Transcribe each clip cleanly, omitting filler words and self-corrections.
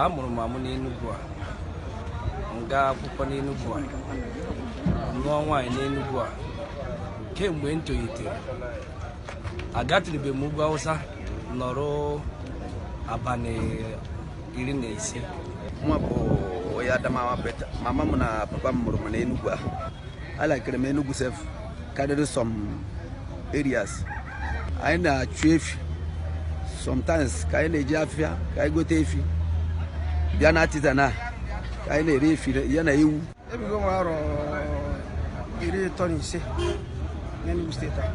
amụrụ m amụ n'Enugu a nga akwụkwọ n'Enugu a nụọ nwaanyị n'Enugu a kemgbe m tolitere agatụrụbeghị m ugwu Awụsa nọrọ abalị 15. Mwa bụ onye Adamawa beta mama m na papa m mụrụ m n'Enugu a alakere m Enugu sef karịrị some areas anyị na-achụ efi sometimes ka anyị na-eji afịa ka anyị gote efi bịa na artisanal ka anyị na-ere efi ya na ewu. Ebigo m arọ 35 n'Enugu steeti a.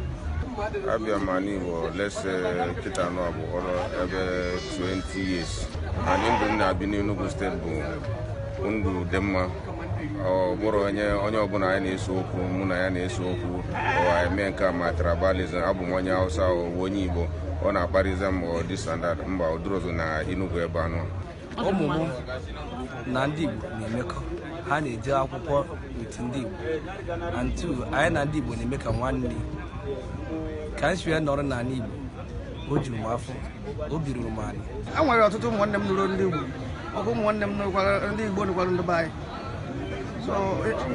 Abịa m n'Igbo lese kịta anọ bụ ọrụ ebe 20 years. Anyị ndụ na-abi n'Enugu steeti bụ ndụ dị mma. Ọ bụrụ onye ọbụla anyị na-eso okwu mụ na ya na-eso okwu ọ eme nke ma tribalism. Abụ m onye Hausa onye Igbo ọ na-akparịza m dị standard mba odorozo na Enugu ebe anọ. Ụmụ m na ndị Igbo na-emekọ ha na-eje akwụkwọ with ndị Igbo and two anyị na ndị Igbo na-eme ka nwanne ka nsi ya nọrọ n'ala Igbo o juru m afọ o biruru m anyị. A nwere ọtụtụ ụmụ nwanne m nụrụ ndị Igbo ọkụ ụmụ nwanne m nụrụkwara ndị Igbo nụkwara ndị be anyị so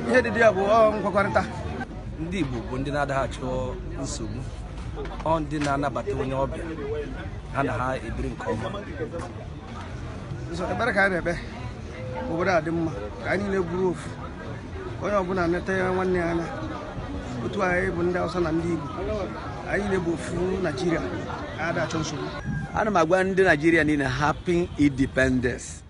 ihe dị ya bụ nkwekọrịta. Ndị Igbo bụ ndị na-adaghị achọ nsogbu ọ ndị na-anabata onye ọbịa ha na ha ebiri nke ọma. Ekpere ka anyị na-ekpe obodo a dị mma ka anyị niile bụrụ ofu onye ọbụla neta ya nwanne ya anya otu anyị bụ ndị Hausa na ndị Igbo anyị niile bụ ofu Naịjirịa anyị ada achọ nsogbu. Ana m agwa ndị Naịjirịa niile happy independence.